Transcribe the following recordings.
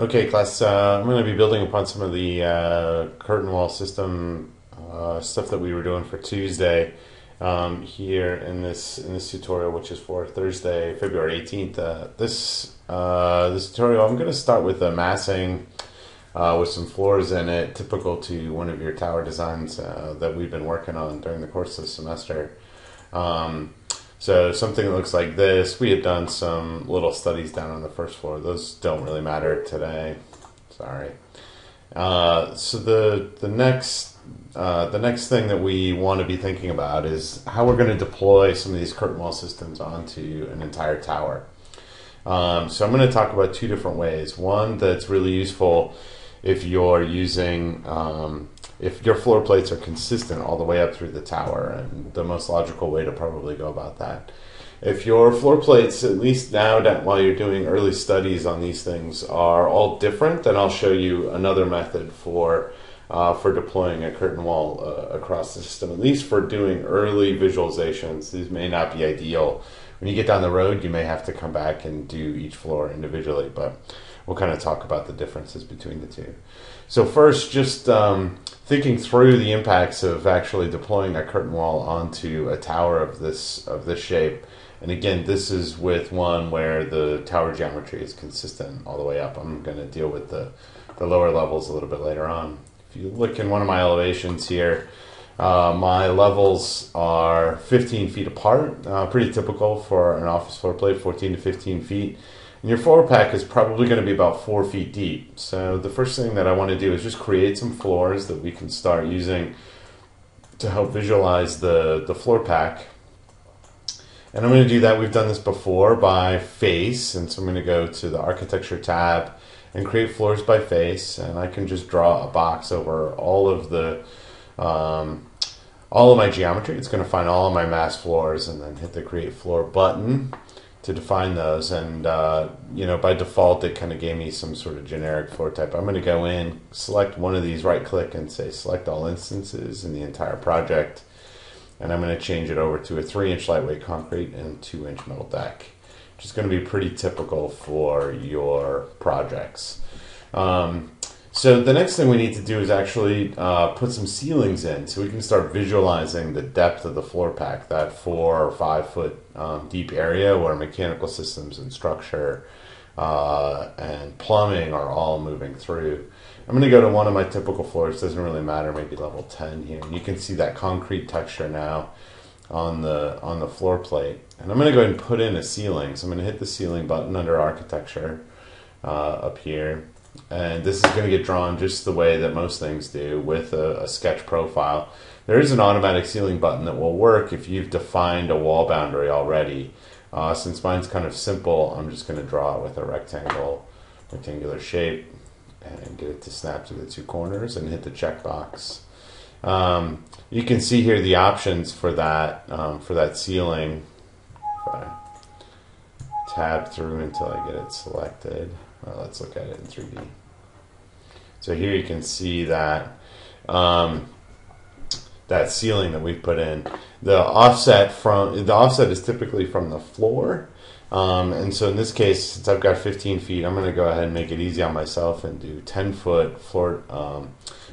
Okay, class. I'm going to be building upon some of the curtain wall system stuff that we were doing for Tuesday here in this tutorial, which is for Thursday, February 18th. This tutorial, I'm going to start with a massing with some floors in it, typical to one of your tower designs that we've been working on during the course of the semester. So something that looks like this. We had done some little studies down on the first floor. Those don't really matter today. Sorry. So the next thing that we want to be thinking about is how we're going to deploy some of these curtain wall systems onto an entire tower. So I'm going to talk about two different ways. One that's really useful if you're using if your floor plates are consistent all the way up through the tower, and the most logical way to probably go about that. If your floor plates, at least now while you're doing early studies on these things, are all different, then I'll show you another method for deploying a curtain wall across the system. At least for doing early visualizations, these may not be ideal. When you get down the road, you may have to come back and do each floor individually, but we'll kind of talk about the differences between the two. So first, just thinking through the impacts of actually deploying a curtain wall onto a tower of this shape. And again, this is with one where the tower geometry is consistent all the way up. I'm going to deal with the lower levels a little bit later on. If you look in one of my elevations here, my levels are 15 feet apart, pretty typical for an office floor plate, 14 to 15 feet. And your floor pack is probably going to be about 4 feet deep. So the first thing that I want to do is just create some floors that we can start using to help visualize the floor pack. And I'm going to do that. We've done this before by face, and so I'm going to go to the architecture tab and create floors by face, and I can just draw a box over all of my geometry. It's going to find all of my mass floors, and then hit the create floor button to define those. And by default it kind of gave me some sort of generic floor type. I'm going to go in, select one of these, right click and say select all instances in the entire project, and I'm going to change it over to a 3-inch lightweight concrete and 2-inch metal deck, which is going to be pretty typical for your projects. So the next thing we need to do is actually put some ceilings in so we can start visualizing the depth of the floor pack, that 4 or 5 foot deep area where mechanical systems and structure and plumbing are all moving through. I'm going to go to one of my typical floors, doesn't really matter, maybe level 10 here. And you can see that concrete texture now on the floor plate. And I'm going to go ahead and put in a ceiling. So I'm going to hit the ceiling button under architecture up here. And this is going to get drawn just the way that most things do with a sketch profile. There is an automatic ceiling button that will work if you've defined a wall boundary already. Since mine's kind of simple, I'm just going to draw it with a rectangular shape and get it to snap to the 2 corners and hit the checkbox. You can see here the options for that ceiling. If I tab through until I get it selected. Well, let's look at it in 3D. So here you can see that that ceiling that we've put in. The offset is typically from the floor, and so in this case, since I've got 15 feet, I'm going to go ahead and make it easy on myself and do 10-foot floor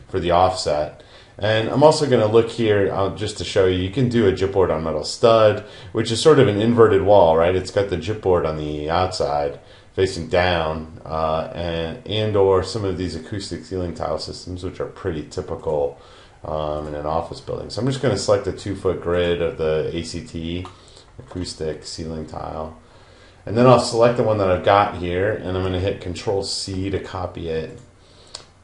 for the offset. And I'm also going to look here just to show you can do a gypboard on metal stud, which is sort of an inverted wall, right? It's got the gypboard on the outside facing down, and or some of these acoustic ceiling tile systems, which are pretty typical in an office building. So I'm just going to select a 2-foot grid of the ACT, acoustic ceiling tile, and then I'll select the one that I've got here, and I'm going to hit Control-C to copy it,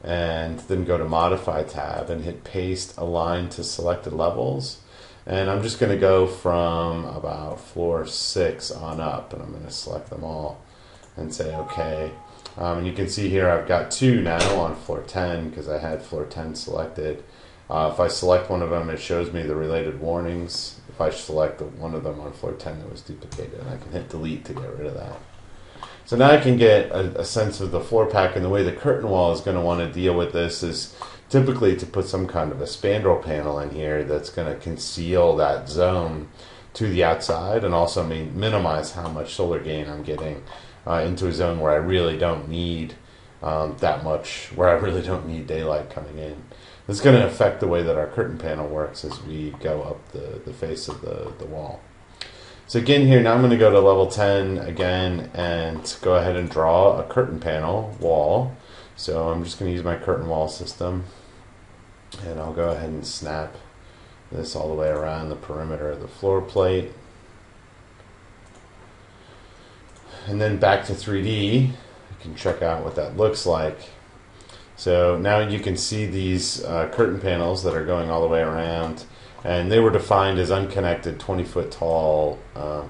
and then go to Modify tab and hit Paste Align to Selected Levels. And I'm just going to go from about floor 6 on up, and I'm going to select them all and say OK. And you can see here I've got 2 now on floor 10 because I had floor 10 selected. If I select one of them, it shows me the related warnings. If I select one of them on floor 10 that was duplicated, I can hit delete to get rid of that. So now I can get a sense of the floor pack, and the way the curtain wall is going to want to deal with this is typically to put some kind of a spandrel panel in here that's going to conceal that zone to the outside and also minimize how much solar gain I'm getting into a zone where I really don't need that much where I really don't need daylight coming in. This is going to affect the way that our curtain panel works as we go up the face of the wall. So again here, now I'm going to go to level 10 again and go ahead and draw a curtain panel wall. So I'm just going to use my curtain wall system, and I'll go ahead and snap this all the way around the perimeter of the floor plate. And then back to 3D, you can check out what that looks like. So now you can see these curtain panels that are going all the way around, and they were defined as unconnected 20-foot tall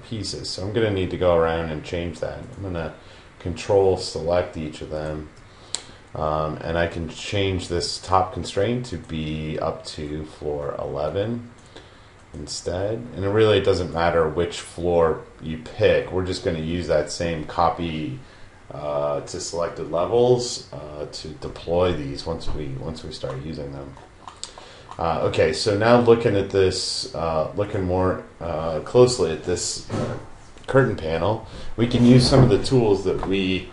pieces. So I'm going to need to go around and change that. I'm going to control select each of them, and I can change this top constraint to be up to floor 11 instead. And it really doesn't matter which floor you pick. We're just going to use that same copy to selected levels to deploy these once we start using them. Okay, so now looking at this, looking more closely at this curtain panel, we can use some of the tools that we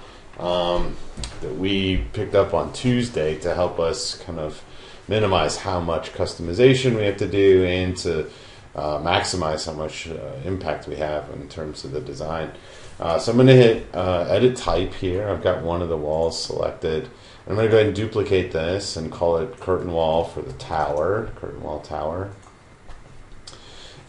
picked up on Tuesday to help us kind of minimize how much customization we have to do and to maximize how much impact we have in terms of the design. So I'm going to hit edit type here. I've got one of the walls selected. I'm going to go ahead and duplicate this and call it curtain wall for the tower, curtain wall tower.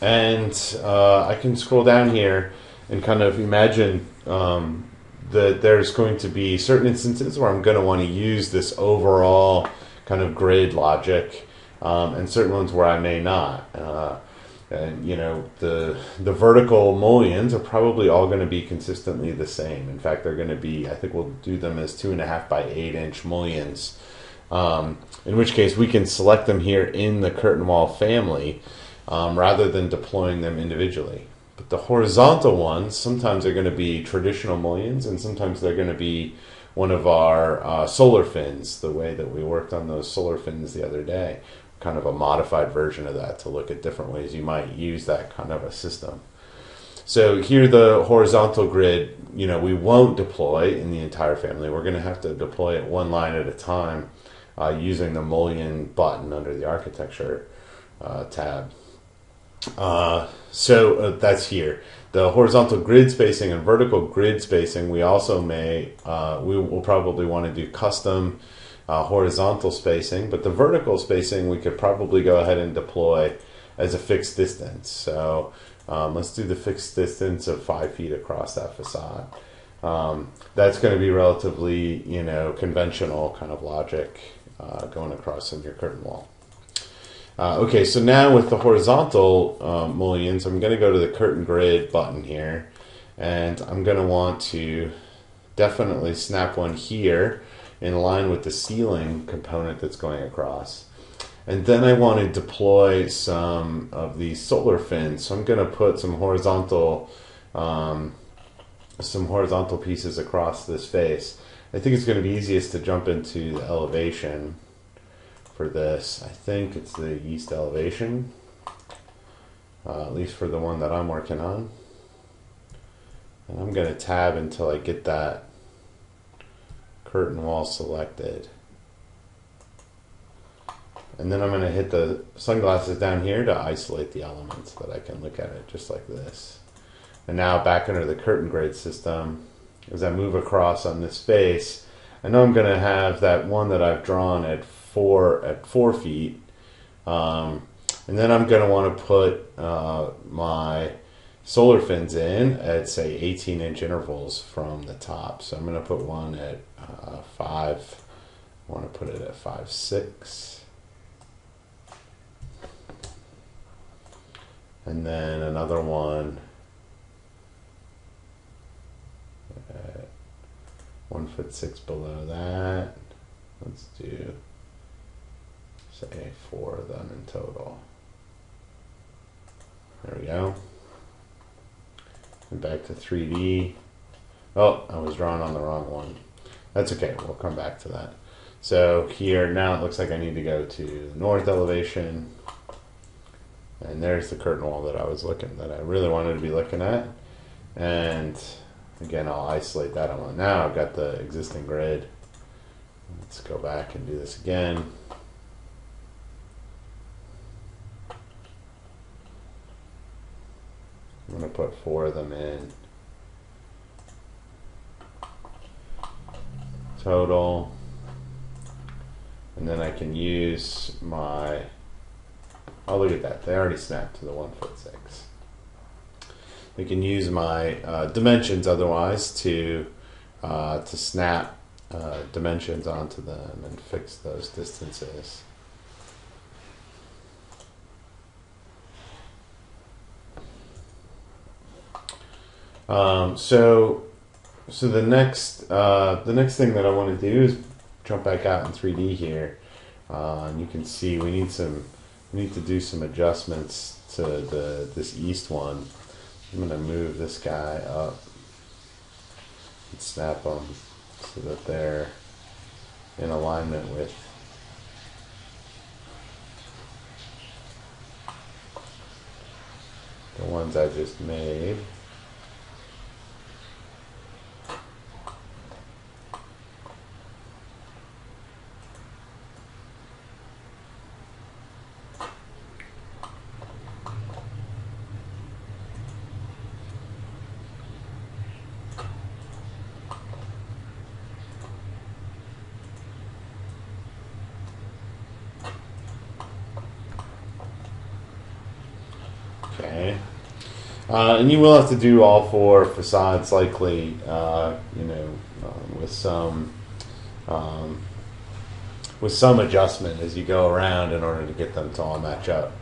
And I can scroll down here and kind of imagine that there's going to be certain instances where I'm going to want to use this overall kind of grid logic, and certain ones where I may not. And you know, the vertical mullions are probably all going to be consistently the same. In fact, they're going to be, I think we'll do them as 2.5 by 8 inch mullions. In which case we can select them here in the curtain wall family rather than deploying them individually. But the horizontal ones, sometimes they're going to be traditional mullions, and sometimes they're going to be one of our solar fins, the way that we worked on those solar fins the other day. Kind of a modified version of that to look at different ways you might use that kind of a system. So here the horizontal grid, you know, we won't deploy in the entire family. We're going to have to deploy it one line at a time using the mullion button under the architecture tab. So that's here. The horizontal grid spacing and vertical grid spacing, we also we will probably want to do custom horizontal spacing, but the vertical spacing we could probably go ahead and deploy as a fixed distance. So let's do the fixed distance of 5 feet across that facade. That's going to be relatively, you know, conventional kind of logic going across in your curtain wall. Okay, so now with the horizontal mullions, I'm going to go to the curtain grid button here, and I'm going to want to definitely snap one here in line with the ceiling component that's going across. And then I want to deploy some of these solar fins. So I'm going to put some horizontal pieces across this face. I think it's going to be easiest to jump into the elevation for this. I think it's the east elevation, at least for the one that I'm working on. And I'm going to tab until I get that curtain wall selected. And then I'm going to hit the sunglasses down here to isolate the elements so that I can look at it just like this. And now back under the curtain grid system, as I move across on this face, I know I'm going to have that one that I've drawn at 4 feet. And then I'm going to want to put my solar fins in at, say, 18-inch intervals from the top. So I'm going to put one at 5. I want to put it at 5.6. And then another one at 1.6 below that. Let's do, say, 4 then in total. There we go. And back to 3D. Oh, I was drawing on the wrong one. That's okay, we'll come back to that. So here, now it looks like I need to go to the north elevation. And there's the curtain wall that I really wanted to be looking at. And again, I'll isolate that one. Now I've got the existing grid. Let's go back and do this again. I'm going to put 4 of them in. Total. And then I can use my, oh look at that, they already snapped to the 1'6". We can use my dimensions otherwise to snap dimensions onto them and fix those distances. So the next thing that I want to do is jump back out in 3D here, and you can see we need to do some adjustments to this east one. I'm going to move this guy up and snap them so that they're in alignment with the ones I just made. Okay, and you will have to do all 4 facades likely, with some adjustment as you go around in order to get them to all match up.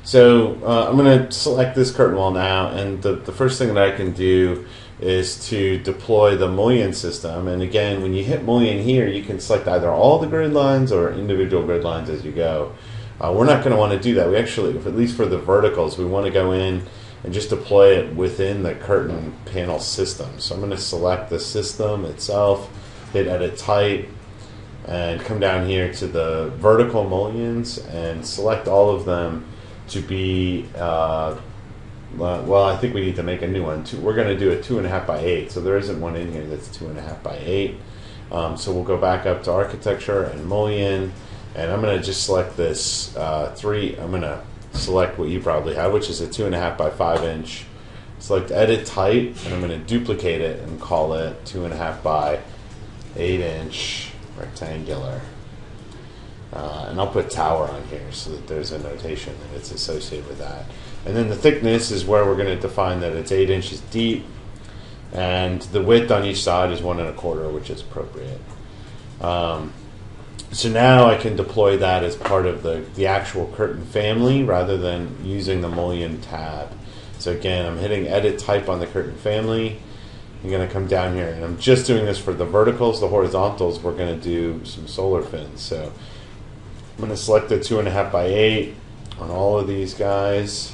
So I'm going to select this curtain wall now, and the first thing that I can do is to deploy the mullion system. And again, when you hit mullion here, you can select either all the grid lines or individual grid lines as you go. We're not going to want to do that. We actually, at least for the verticals, we want to go in and just deploy it within the curtain panel system. So I'm going to select the system itself, hit edit type, and come down here to the vertical mullions and select all of them to be, well, I think we need to make a new one. We're going to do a 2.5 by 8, so there isn't one in here that's 2.5 by 8. So we'll go back up to architecture and mullion. And I'm going to just select this 3. I'm going to select what you probably have, which is a 2.5 by 5 inch. Select edit type, and I'm going to duplicate it and call it 2.5 by 8 inch rectangular. And I'll put tower on here so that there's a notation that it's associated with that. And then the thickness is where we're going to define that it's 8 inches deep, and the width on each side is 1 1/4, which is appropriate. So now I can deploy that as part of the actual curtain family rather than using the mullion tab. So again, I'm hitting edit type on the curtain family. I'm going to come down here, and I'm just doing this for the verticals. The horizontals, we're going to do some solar fins. So I'm going to select the 2.5 by 8 on all of these guys.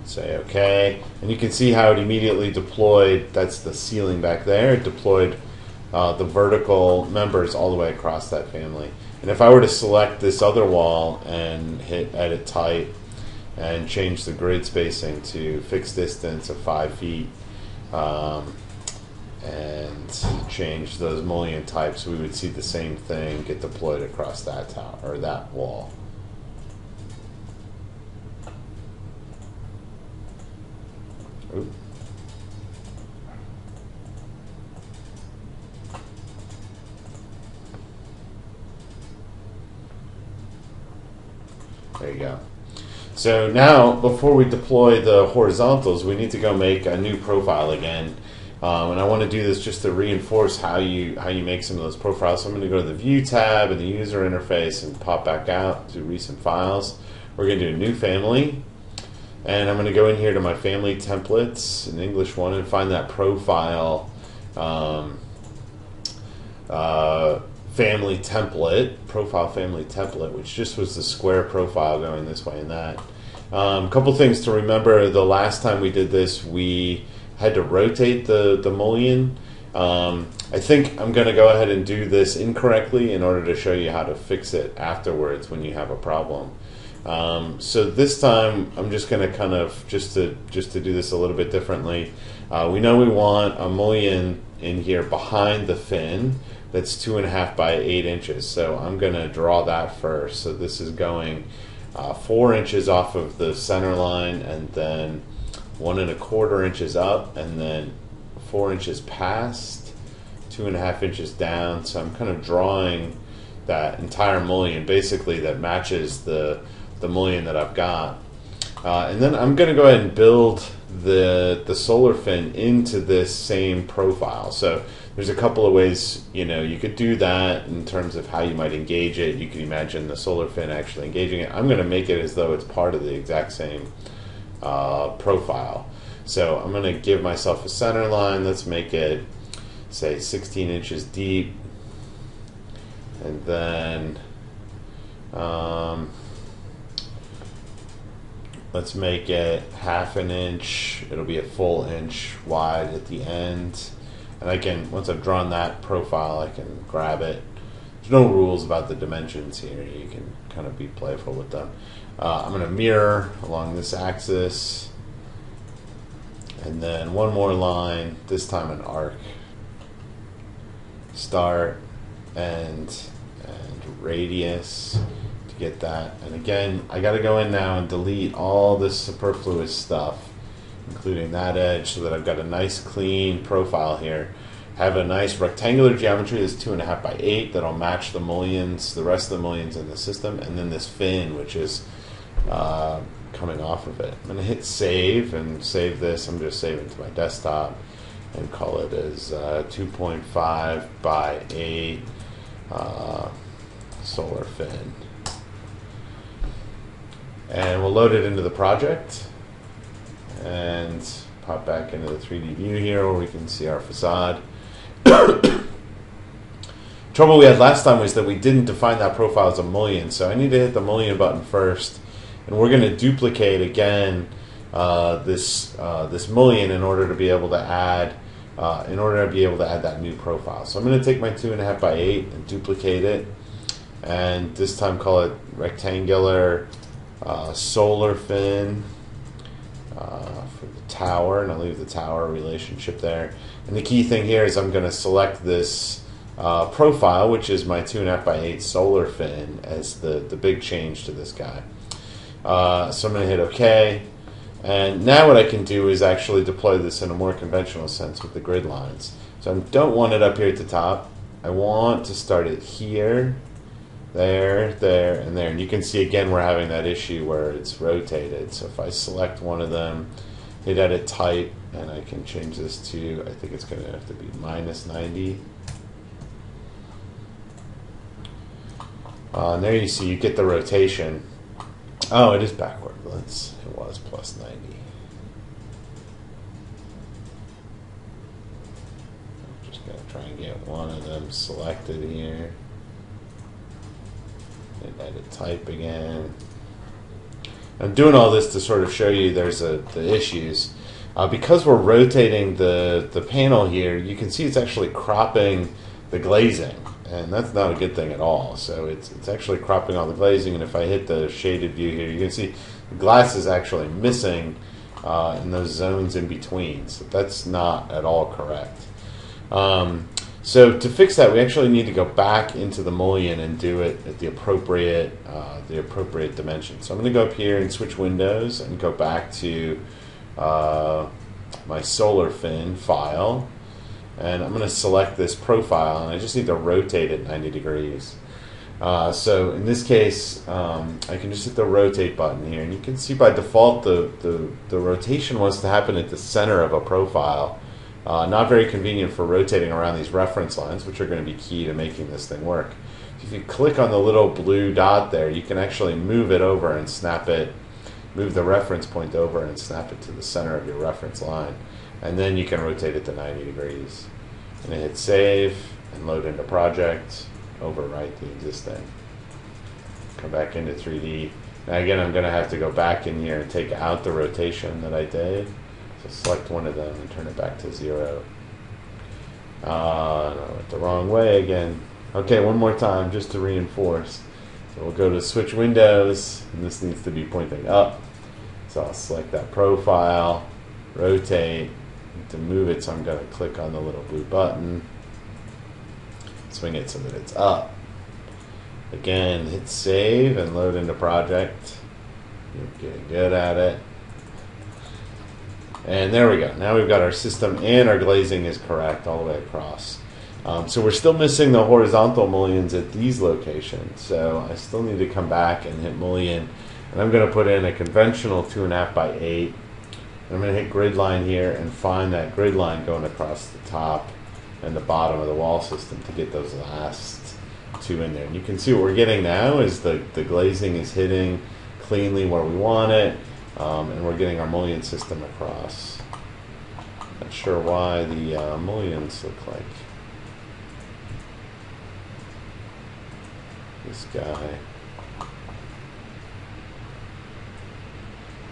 Say OK, and you can see how it immediately deployed. That's the ceiling back there. It deployed the vertical members all the way across that family. And if I were to select this other wall and hit edit type and change the grid spacing to fixed distance of 5 feet and change those mullion types, we would see the same thing get deployed across that tower or that wall. Ooh. There you go. So now, before we deploy the horizontals, we need to go make a new profile again. And I want to do this just to reinforce how you make some of those profiles. So I'm going to go to the View tab in the User Interface and pop back out to Recent Files. We're going to do a new family. And I'm going to go in here to my family templates, an English one, and find that profile family template, which just was the square profile going this way and that. A couple things to remember. The last time we did this, we had to rotate the mullion. I think I'm going to go ahead and do this incorrectly in order to show you how to fix it afterwards when you have a problem. So this time I'm just going to kind of just to do this a little bit differently. We know we want a mullion in here behind the fin that's 2.5 by 8 inches. So I'm going to draw that first. So this is going 4 inches off of the center line, and then 1.25 inches up, and then 4 inches past, 2.5 inches down. So I'm kind of drawing that entire mullion basically that matches the mullion that I've got. And then I'm going to go ahead and build the solar fin into this same profile. So there's a couple of ways, you could do that in terms of how you might engage it. You can imagine the solar fin actually engaging it. I'm going to make it as though it's part of the exact same profile. So I'm going to give myself a center line. Let's make it, say, 16 inches deep. And then let's make it 1/2 inch. It'll be a full inch wide at the end. And I can, once I've drawn that profile, I can grab it. There's no rules about the dimensions here. You can kind of be playful with them. I'm going to mirror along this axis. And then one more line, this time an arc. Start, end, and radius to get that. And again, I got to go in now and delete all this superfluous stuff, including that edge, so that I've got a nice clean profile here. Have a nice rectangular geometry that's 2.5 by 8 that'll match the mullions, the rest of the mullions in the system, and then this fin, which is coming off of it. I'm going to hit save and save this. I'm just saving to my desktop and call it as 2.5 by 8 solar fin. And we'll load it into the project and pop back into the 3D view here where we can see our facade. Trouble we had last time was that we didn't define that profile as a mullion, so I need to hit the mullion button first, and we're going to duplicate again this mullion in order to be able to add that new profile. So I'm going to take my 2.5 by 8 and duplicate it, and this time call it rectangular solar fin for the tower, and I'll leave the tower relationship there. And the key thing here is I'm going to select this profile, which is my 2.5 by 8 solar fin, as the big change to this guy. So I'm going to hit OK. And now what I can do is actually deploy this in a more conventional sense with the grid lines. So I don't want it up here at the top. I want to start it here, there, there, and there. And you can see again we're having that issue where it's rotated. So if I select one of them, hit edit type, and I can change this to, I think it's going to have to be -90. And there you see, you get the rotation. Oh, it is backward. It was +90. I'm just going to try and get one of them selected here. And edit type again. I'm doing all this to sort of show you there's the issues. Because we're rotating the panel here, you can see it's actually cropping the glazing. And that's not a good thing at all. So it's actually cropping all the glazing, and if I hit the shaded view here, you can see the glass is actually missing in those zones in between. So that's not at all correct. So to fix that, we actually need to go back into the mullion and do it at the appropriate dimension. So I'm going to go up here and switch windows and go back to my solar fin file. And I'm going to select this profile, and I just need to rotate it 90 degrees. So in this case, I can just hit the rotate button here, and you can see by default the rotation wants to happen at the center of a profile. Not very convenient for rotating around these reference lines, which are going to be key to making this thing work. If you click on the little blue dot there, you can actually move it over and snap it, move the reference point over and snap it to the center of your reference line. And then you can rotate it to 90 degrees. And hit save and load into project, overwrite the existing. Come back into 3D. Now again, I'm going to have to go back in here and take out the rotation that I did. So select one of them and turn it back to 0. No, I went the wrong way again. Okay, one more time just to reinforce. So we'll go to switch windows, and this needs to be pointing up. So I'll select that profile, rotate, To move it, so I'm going to click on the little blue button, swing it so that it's up. Again, hit save and load into project. You're getting good at it. And there we go. Now we've got our system and our glazing is correct all the way across. So we're still missing the horizontal mullions at these locations. So I still need to come back and hit mullion. And I'm going to put in a conventional 2.5 by 8. And I'm going to hit grid line here and find that grid line going across the top and the bottom of the wall system to get those last two in there. And you can see what we're getting now is the glazing is hitting cleanly where we want it. And we're getting our mullion system across. Not sure why the mullions look like this guy.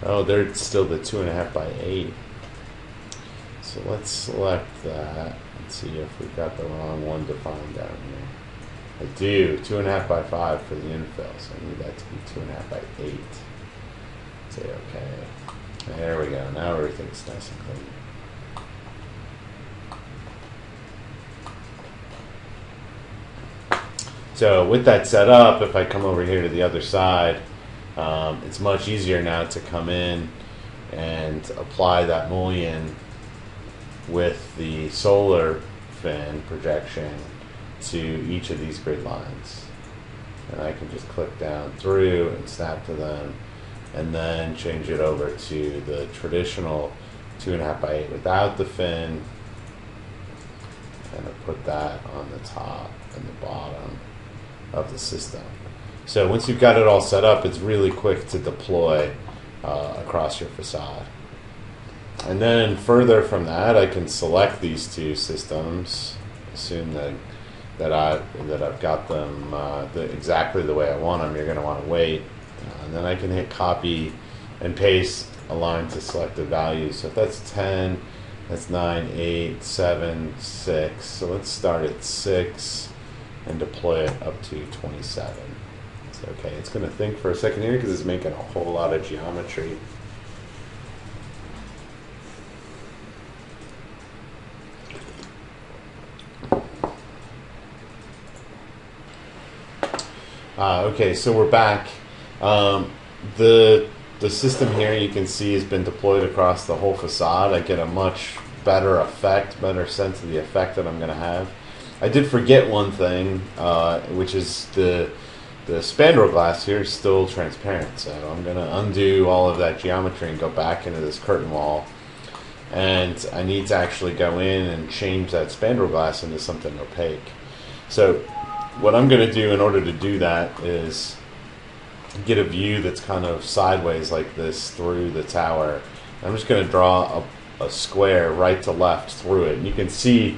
Oh, they're still the 2.5 by 8. So let's select that and see if we've got the wrong one defined down here. I do, 2.5 by 5 for the infill, so I need that to be 2.5 by 8. Say okay. There we go. Now everything's nice and clean. So with that set up, if I come over here to the other side, it's much easier now to come in and apply that mullion with the solar fin projection to each of these grid lines. And I can just click down through and snap to them and then change it over to the traditional 2.5 by 8 without the fin, and I put that on the top and the bottom of the system. So once you've got it all set up, it's really quick to deploy across your facade. And then further from that, I can select these two systems, assume that I've got them exactly the way I want them. You're going to want to wait. And then I can hit copy and paste a line to selected values. So if that's 10, that's 9, 8, 7, 6. So let's start at 6 and deploy it up to 27. So, okay, it's going to think for a second here because it's making a whole lot of geometry. Okay, so we're back. The system here you can see has been deployed across the whole facade. I get a much better effect, better sense of the effect that I'm going to have. I did forget one thing, which is the spandrel glass here is still transparent. So I'm going to undo all of that geometry and go back into this curtain wall. And I need to actually go in and change that spandrel glass into something opaque. So what I'm going to do in order to do that is get a view that's kind of sideways like this through the tower. I'm just going to draw a square right to left through it. And you can see,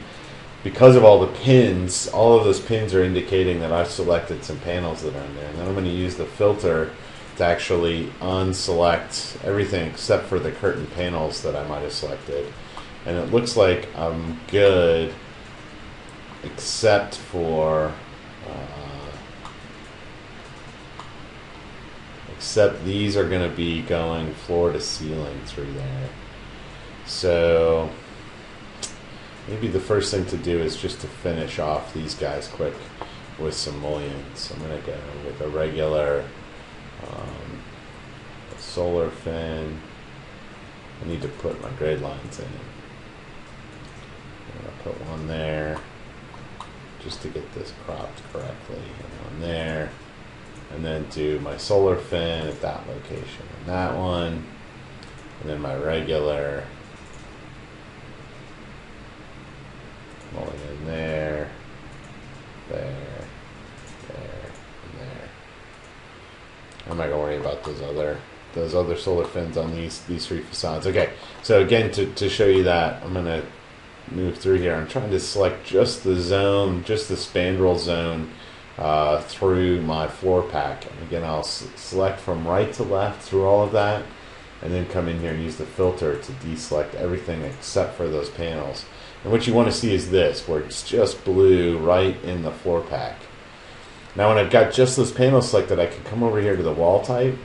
because of all the pins, all of those pins are indicating that I've selected some panels that are in there. And then I'm going to use the filter to actually unselect everything except for the curtain panels that I might have selected. And it looks like I'm good except for except these are going to be going floor to ceiling through there. So maybe the first thing to do is just to finish off these guys quick with some mullions. So I'm going to go with a regular solar fin. I need to put my grade lines in. I'm going to put one there just to get this cropped correctly, and one there. And then do my solar fin at that location and that one, and then my regular mullion there, and there. I'm not gonna worry about those other solar fins on these three facades. Okay, so again, to show you that, I'm gonna move through here. I'm trying to select just the zone, just the spandrel zone through my floor pack. And again, I'll select from right to left through all of that, and then come in here and use the filter to deselect everything except for those panels. And what you want to see is this, where it's just blue right in the floor pack. Now when I've got just those panels selected, I can come over here to the wall type,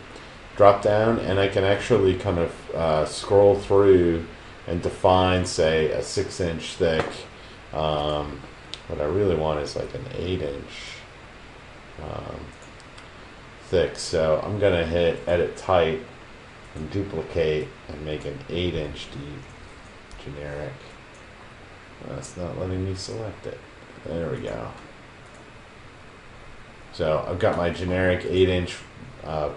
drop down, and I can actually kind of scroll through and define, say, a 6-inch thick. What I really want is like an 8-inch thick. So I'm going to hit edit type and duplicate and make an 8-inch deep generic. That's not letting me select it. There we go. So I've got my generic 8-inch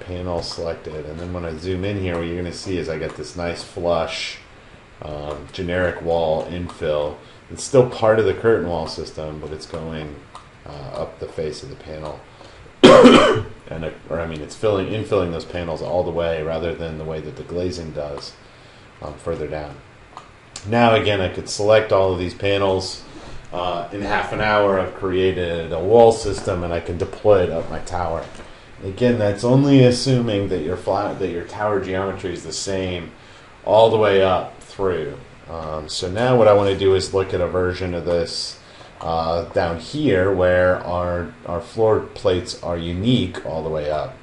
panel selected, and then when I zoom in here, what you're going to see is I get this nice flush generic wall infill. It's still part of the curtain wall system, but it's going up the face of the panel. It's infilling those panels all the way rather than the way that the glazing does further down. Now again, I could select all of these panels. In half an hour, I've created a wall system, and I can deploy it up my tower. Again, that's only assuming that your tower geometry is the same all the way up through. So now what I want to do is look at a version of this down here where our floor plates are unique all the way up.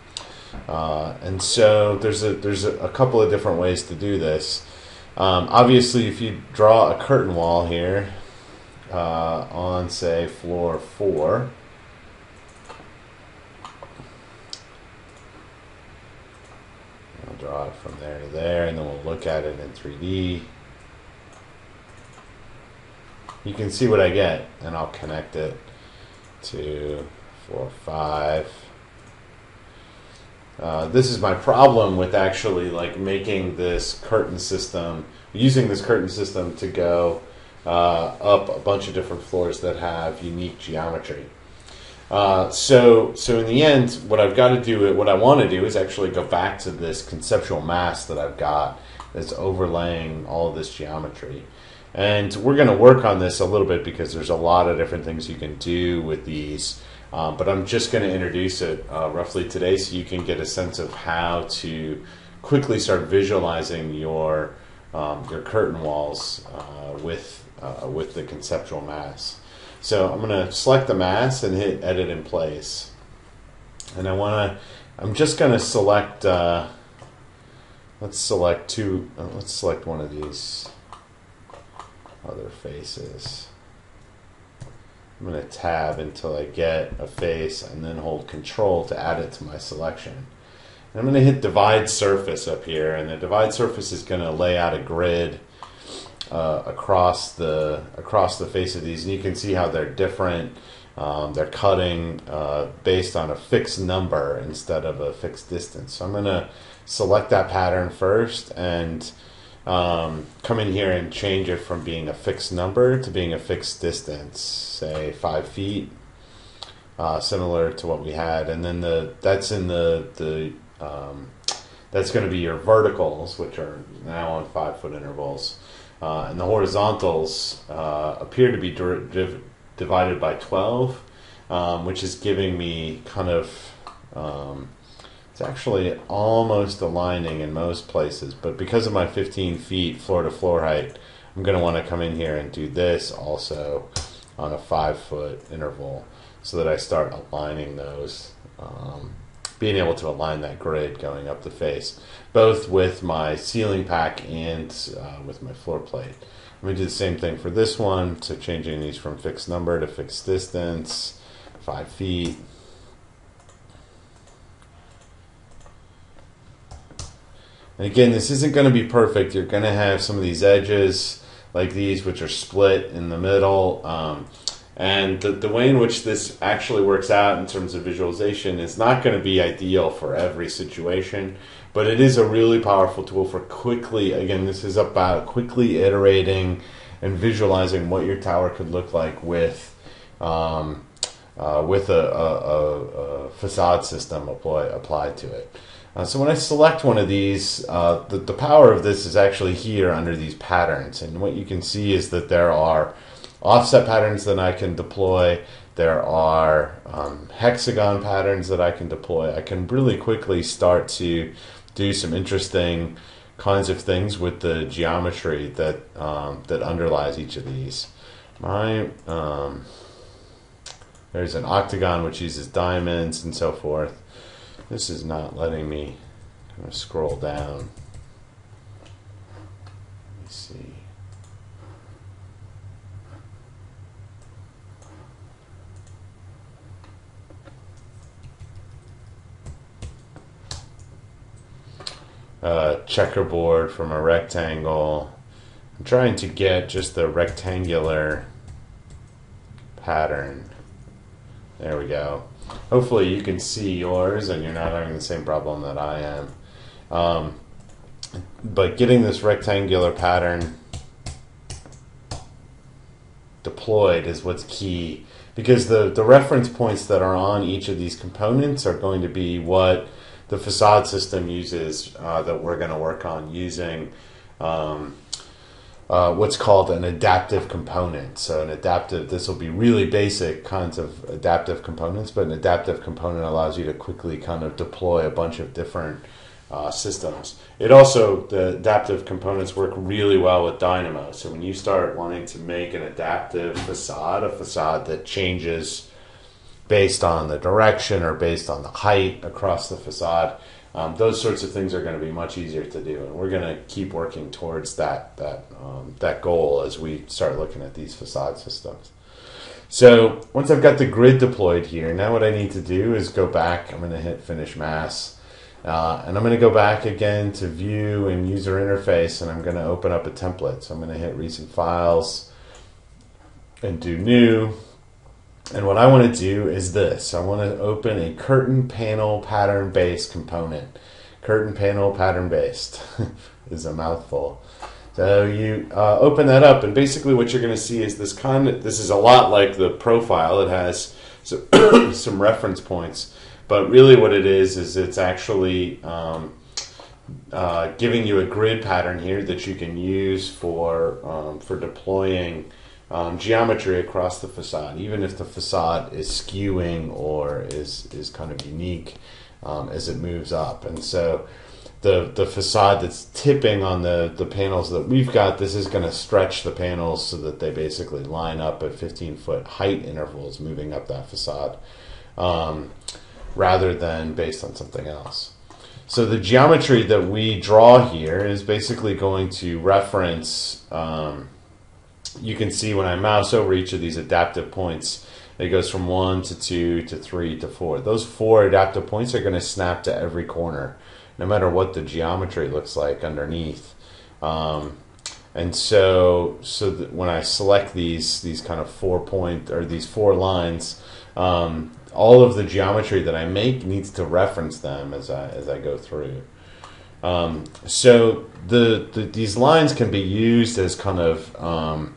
And so there's a couple of different ways to do this. Obviously, if you draw a curtain wall here on, say, floor 4, I'll draw it from there to there, and then we'll look at it in 3D. You can see what I get, and I'll connect it to 4, 5. This is my problem with actually making this curtain system, using this curtain system to go up a bunch of different floors that have unique geometry. So in the end, what I want to do is actually go back to this conceptual mass that I've got that's overlaying all of this geometry. And we're going to work on this a little bit because there's a lot of different things you can do with these. But I'm just going to introduce it roughly today so you can get a sense of how to quickly start visualizing your curtain walls with the conceptual mass. So I'm going to select the mass and hit edit in place. And I'm just going to select, let's select one of these other faces. I'm going to tab until I get a face and then hold Control to add it to my selection. And I'm going to hit Divide Surface up here, and the Divide Surface is going to lay out a grid across the face of these, and you can see how they're different. They're cutting based on a fixed number instead of a fixed distance. So I'm going to select that pattern first and come in here and change it from being a fixed number to being a fixed distance, say 5 feet, similar to what we had. And then that's going to be your verticals, which are now on 5-foot intervals, and the horizontals appear to be divided by 12, which is giving me kind of it's actually almost aligning in most places, but because of my 15 feet floor to floor height, I'm going to want to come in here and do this also on a 5-foot interval so that I start aligning those, being able to align that grid going up the face, both with my ceiling pack and with my floor plate. I'm going to do the same thing for this one, so changing these from fixed number to fixed distance, 5 feet. And again, this isn't going to be perfect. You're going to have some of these edges like these which are split in the middle. And the way in which this actually works out in terms of visualization is not going to be ideal for every situation, but it is a really powerful tool for quickly, again, this is about quickly iterating and visualizing what your tower could look like with a facade system applied to it. So when I select one of these, the power of this is actually here under these patterns. And what you can see is that there are offset patterns that I can deploy. There are hexagon patterns that I can deploy. I can really quickly start to do some interesting kinds of things with the geometry that underlies each of these. There's an octagon which uses diamonds and so forth. This is not letting me kind of scroll down. Let's see. Checkerboard from a rectangle. I'm trying to get just the rectangular pattern. There we go. Hopefully you can see yours and you're not having the same problem that I am. But getting this rectangular pattern deployed is what's key, because the reference points that are on each of these components are going to be what the facade system uses, that we're going to work on using what's called an adaptive component. So an adaptive, this will be really basic kinds of adaptive components, but an adaptive component allows you to quickly kind of deploy a bunch of different systems. It also, the adaptive components work really well with Dynamo. So when you start wanting to make an adaptive facade, a facade that changes based on the direction or based on the height across the facade, those sorts of things are going to be much easier to do, and we're going to keep working towards that goal as we start looking at these facade systems. So once I've got the grid deployed here, now what I need to do is go back. I'm going to hit Finish Mass, and I'm going to go back again to View and User Interface, and I'm going to open up a template. So I'm going to hit Recent Files and do New. And what I want to do is this. I want to open a curtain panel pattern based component. Curtain panel pattern based is a mouthful. So you open that up, and basically what you're going to see is this is a lot like the profile. It has some reference points, but really what it is it's actually giving you a grid pattern here that you can use for deploying geometry across the facade, even if the facade is skewing or is kind of unique as it moves up. And so the facade that's tipping on the panels that we've got, this is going to stretch the panels so that they basically line up at 15-foot height intervals moving up that facade, rather than based on something else. So the geometry that we draw here is basically going to reference, you can see when I mouse over each of these adaptive points, it goes from 1 to 2 to 3 to 4. Those 4 adaptive points are going to snap to every corner, no matter what the geometry looks like underneath. And so that when I select these kind of 4 point, or these 4 lines, all of the geometry that I make needs to reference them as I go through. So these lines can be used as kind of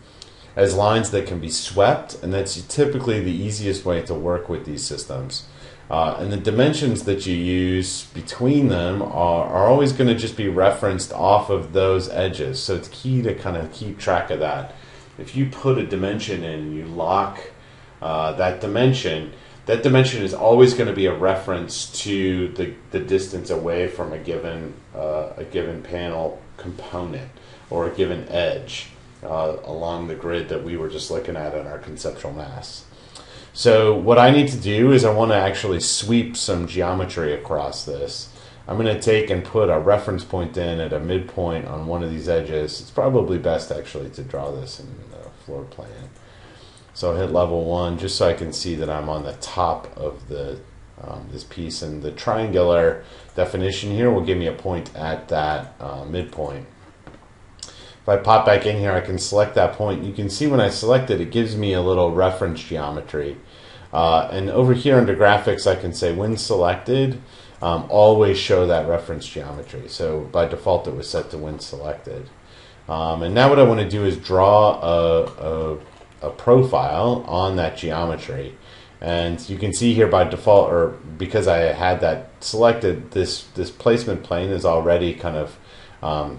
as lines that can be swept, and that's typically the easiest way to work with these systems. And the dimensions that you use between them are always going to just be referenced off of those edges. So it's key to kind of keep track of that. If you put a dimension in and you lock that dimension is always going to be a reference to the distance away from a given panel component or a given edge along the grid that we were just looking at in our conceptual mass. So what I need to do is I want to actually sweep some geometry across this. I'm going to take and put a reference point in at a midpoint on one of these edges. It's probably best actually to draw this in the floor plan. So I'll hit level 1 just so I can see that I'm on the top of this piece, and the triangular definition here will give me a point at that midpoint. If I pop back in here, I can select that point. You can see when I select it, it gives me a little reference geometry. And over here under graphics, I can say when selected, always show that reference geometry. So by default, it was set to when selected. And now what I want to do is draw a profile on that geometry. And you can see here by default, or because I had that selected, this placement plane is already kind of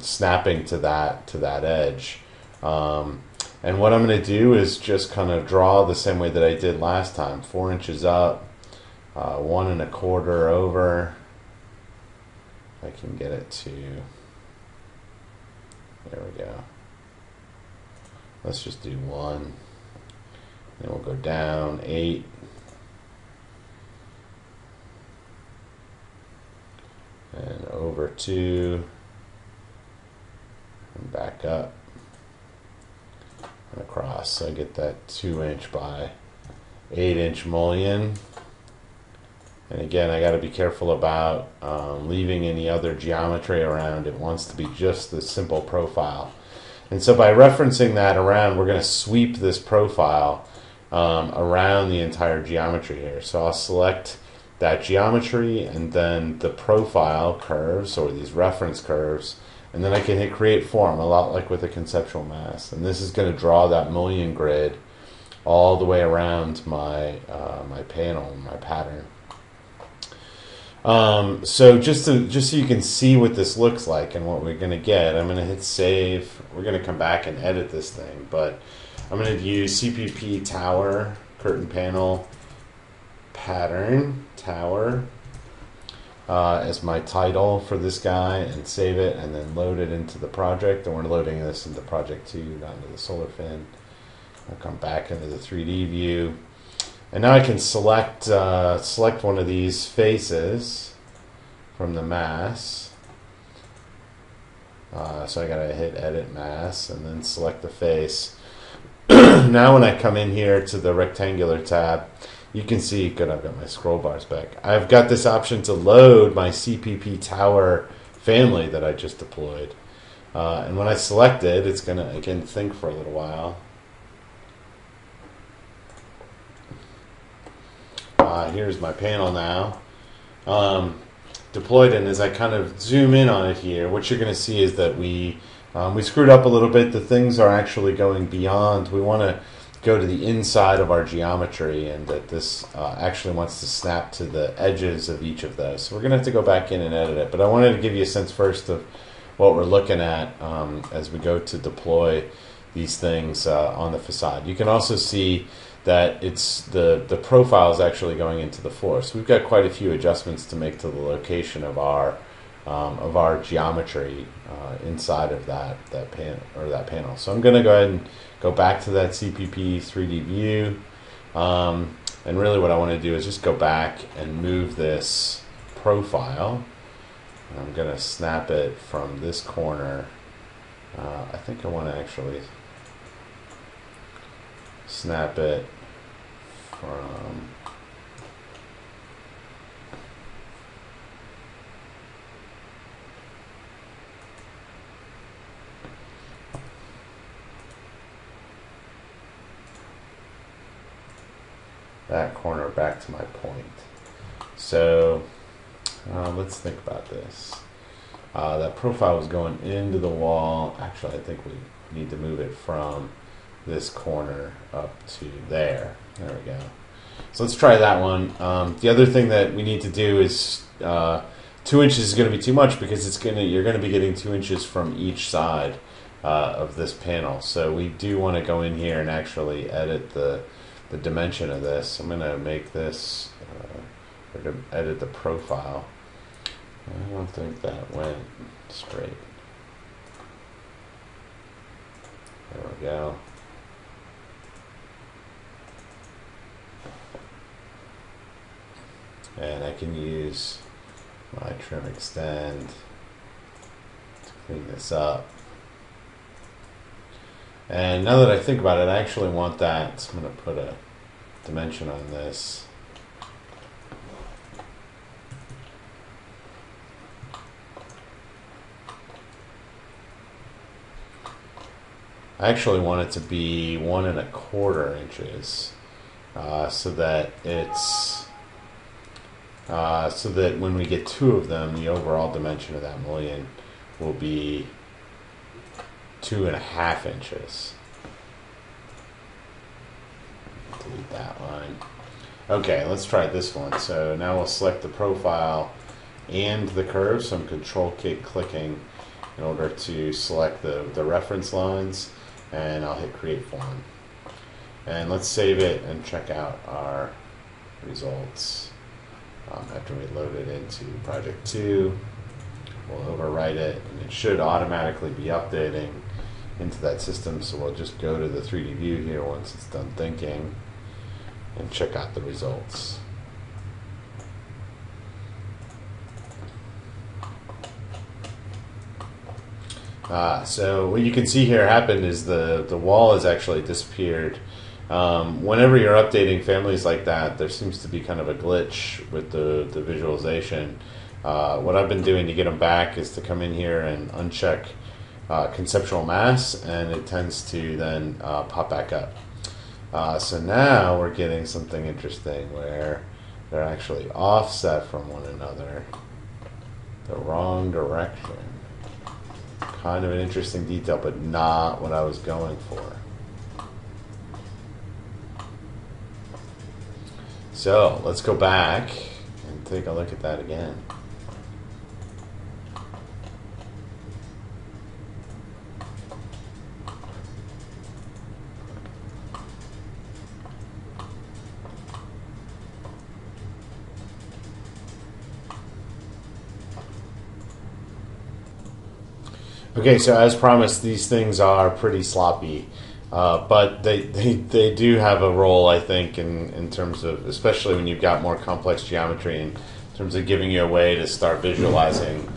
snapping to that edge. And what I'm going to do is just kind of draw the same way that I did last time. 4 inches up, 1 1/4 over. I can get it to, there we go. Let's just do 1. Then we'll go down 8. And over 2. And back up. and across. So I get that 2" by 8" mullion. And again, I got to be careful about leaving any other geometry around. It wants to be just the simple profile. And so by referencing that around, we're going to sweep this profile around the entire geometry here. So I'll select that geometry and then the profile curves or these reference curves, and then I can hit create form, a lot like with a conceptual mass. And this is going to draw that mullion grid all the way around my my panel, my pattern. So just so you can see what this looks like and what we're going to get, I'm going to hit save. We're going to come back and edit this thing, but I'm going to use CPP tower, curtain panel, pattern, tower, as my title for this guy, and save it, and then load it into the project. And we're loading this into project 2, not into the solar fin. I'll come back into the 3D view. And now I can select one of these faces from the mass. So I gotta hit edit mass and then select the face. Now when I come in here to the rectangular tab, you can see, good, I've got my scroll bars back. I've got this option to load my CPP tower family that I just deployed. And when I select it, it's gonna, again, think for a little while. Here's my panel now, deployed, and as I kind of zoom in on it here, what you're going to see is that we screwed up a little bit. The things are actually going beyond. We want to go to the inside of our geometry, and that this actually wants to snap to the edges of each of those. So we're going to have to go back in and edit it. But I wanted to give you a sense first of what we're looking at as we go to deploy these things on the facade. You can also see that it's the profile is actually going into the floor. So we've got quite a few adjustments to make to the location of our geometry inside of that panel. So I'm going to go ahead and go back to that CPP 3D view, and really what I want to do is just go back and move this profile. And I'm going to snap it from this corner. I think I want to actually snap it from that corner back to my point. So let's think about this. That profile was going into the wall. Actually, I think we need to move it from this corner up to there. There we go. So let's try that one. The other thing that we need to do is 2 inches is going to be too much because you're going to be getting 2 inches from each side of this panel. So we do want to go in here and actually edit the dimension of this. I'm going to make this or to edit the profile. I don't think that went straight. There we go. And I can use my trim extend to clean this up. And now that I think about it, I actually want that. So I'm going to put a dimension on this. I actually want it to be 1 1/4 inches, so that it's so that when we get 2 of them, the overall dimension of that mullion will be 2 1/2 inches. Delete that line. Okay, let's try this one. So now we'll select the profile and the curve. So I'm clicking in order to select the reference lines, and I'll hit create form. And let's save it and check out our results. After we load it into project 2, we'll overwrite it, and it should automatically be updating into that system. So we'll just go to the 3D view here once it's done thinking and check out the results. So what you can see here happened is the wall has actually disappeared. Whenever you're updating families like that, there seems to be kind of a glitch with the visualization. What I've been doing to get them back is to come in here and uncheck Conceptual Mass, and it tends to then pop back up. So now we're getting something interesting where they're actually offset from one another the wrong direction. Kind of an interesting detail, but not what I was going for. So let's go back and take a look at that again. Okay, so as promised, these things are pretty sloppy, but they do have a role, I think, in terms of, especially when you've got more complex geometry, in terms of giving you a way to start visualizing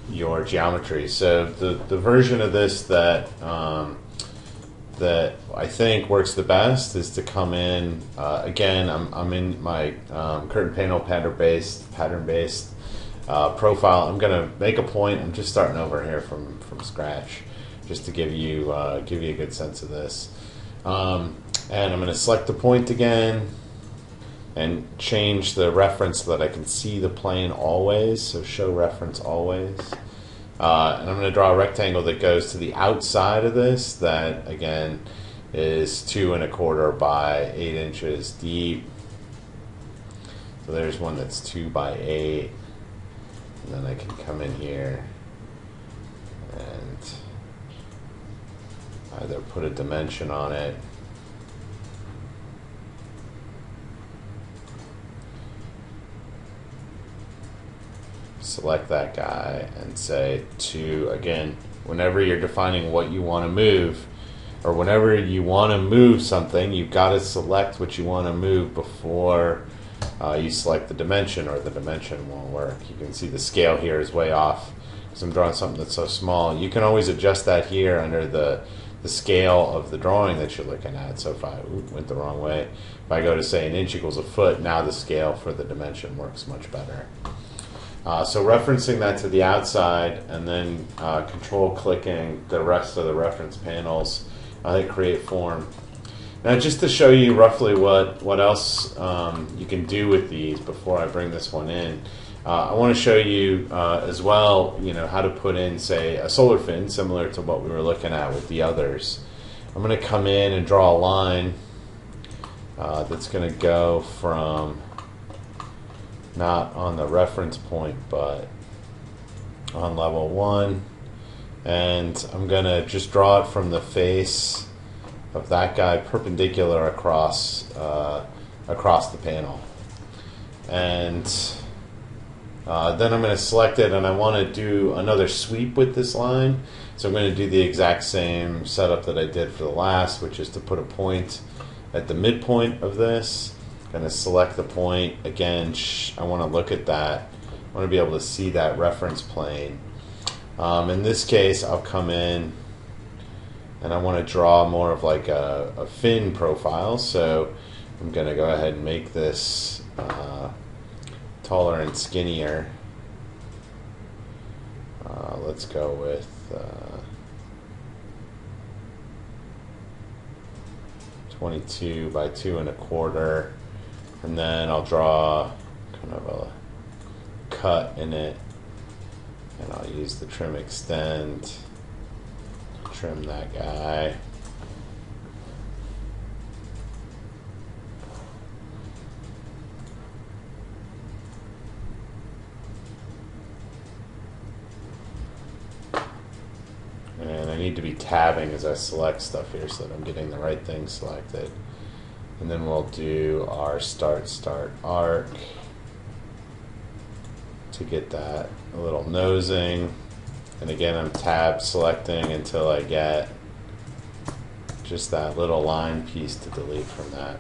your geometry. So the version of this that I think works the best is to come in, again, I'm in my curtain panel pattern-based profile. I'm going to make a point. I'm just starting over here from scratch, just to give you a good sense of this. And I'm going to select the point again and change the reference so that I can see the plane always. So show reference always. And I'm going to draw a rectangle that goes to the outside of this. That again is 2 1/4 by 8 inches deep. So there's one that's 2 by 8. And then I can come in here and either put a dimension on it, select that guy, and say to, again, whenever you're defining what you want to move, or whenever you want to move something, you've got to select what you want to move before you select the dimension, or the dimension won't work. You can see the scale here is way off because I'm drawing something that's so small. You can always adjust that here under the scale of the drawing that you're looking at. So if I went the wrong way, if I go to say 1 inch equals a foot, now the scale for the dimension works much better. So referencing that to the outside and then control clicking the rest of the reference panels, create form. Now, just to show you roughly what else you can do with these before I bring this one in, I want to show you as well, how to put in, say, a solar fin, similar to what we were looking at with the others. I'm going to come in and draw a line that's going to go from not on the reference point, but on level 1, and I'm going to just draw it from the face of that guy perpendicular across the panel. And then I'm going to select it, and I want to do another sweep with this line. So I'm going to do the exact same setup that I did for the last, which is to put a point at the midpoint of this. I'm going to select the point. Again, I want to look at that. I want to be able to see that reference plane. In this case, I'll come in and I want to draw more of like a fin profile. So I'm going to go ahead and make this taller and skinnier. Let's go with 22 by 2 1/4, and then I'll draw kind of a cut in it, and I'll use the trim extend to trim that guy. And I need to be tabbing as I select stuff here so that I'm getting the right thing selected. And then we'll do our start arc to get that a little nosing. And again, I'm tab selecting until I get just that little line piece to delete from that.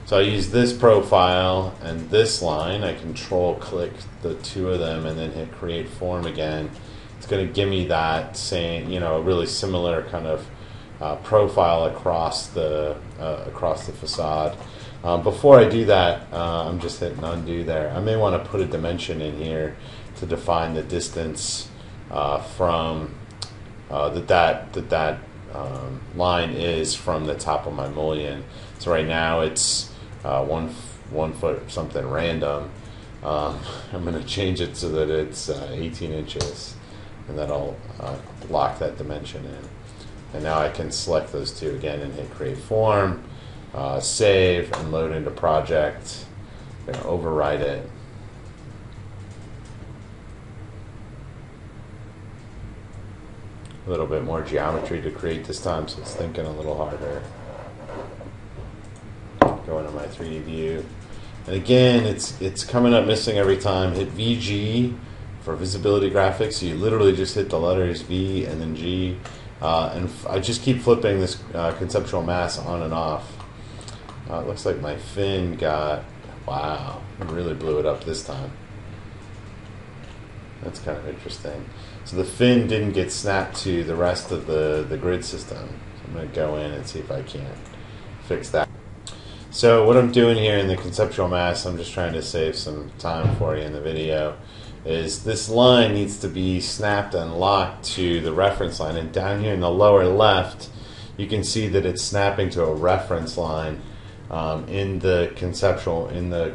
So I use this profile and this line. I control click the two of them and then hit create form again. it's going to give me that same, a really similar kind of profile across the facade. Before I do that, I'm just hitting undo there. I may want to put a dimension in here to define the distance from that line is from the top of my mullion. So right now it's 1 foot something random. I'm going to change it so that it's 18 inches, and that'll lock that dimension in. And now I can select those two again and hit create form, save, and load into project. I'm going to overwrite it. A little bit more geometry to create this time, so it's thinking a little harder. Go into my 3D view. And again, it's coming up missing every time. Hit VG for visibility graphics. So you literally just hit the letters V and then G. And I just keep flipping this conceptual mass on and off. It looks like my fin got, wow, it really blew it up this time. That's kind of interesting. So the fin didn't get snapped to the rest of the grid system. So I'm going to go in and see if I can't fix that. So what I'm doing here in the conceptual mass, I'm just trying to save some time for you in the video, is this line needs to be snapped and locked to the reference line. And down here in the lower left, you can see that it's snapping to a reference line in the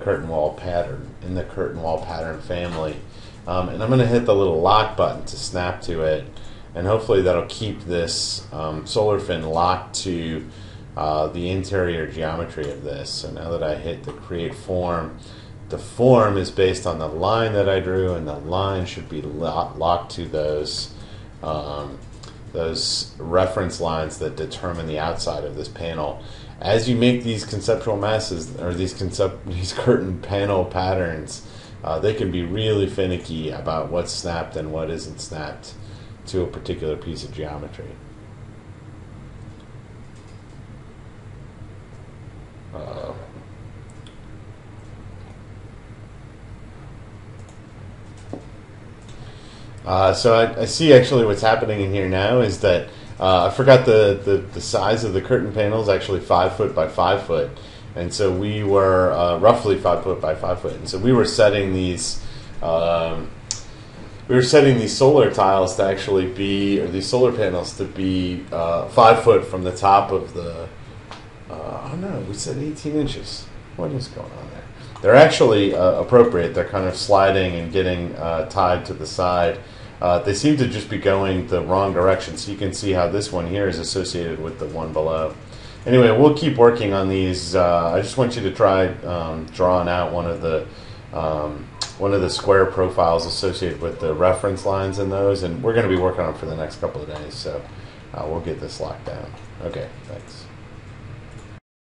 curtain wall pattern family. And I'm going to hit the little lock button to snap to it, and hopefully that'll keep this solar fin locked to the interior geometry of this. So now that I hit the create form, the form is based on the line that I drew, and the line should be locked to those reference lines that determine the outside of this panel. As you make these conceptual masses, or these curtain panel patterns, they can be really finicky about what's snapped and what isn't snapped to a particular piece of geometry. So I see actually what's happening in here now is that I forgot the size of the curtain panel is actually 5 foot by 5 foot. And so we were roughly 5 foot by 5 foot, and so we were setting these solar tiles to actually be, or these solar panels to be 5 foot from the top of the. Oh no, we said 18 inches. What is going on there? They're actually appropriate. They're kind of sliding and getting tied to the side. They seem to just be going the wrong direction. So you can see how this one here is associated with the one below. Anyway, we'll keep working on these. I just want you to try drawing out one of the square profiles associated with the reference lines in those, and we're going to be working on it for the next couple of days. So we'll get this locked down. Okay, thanks.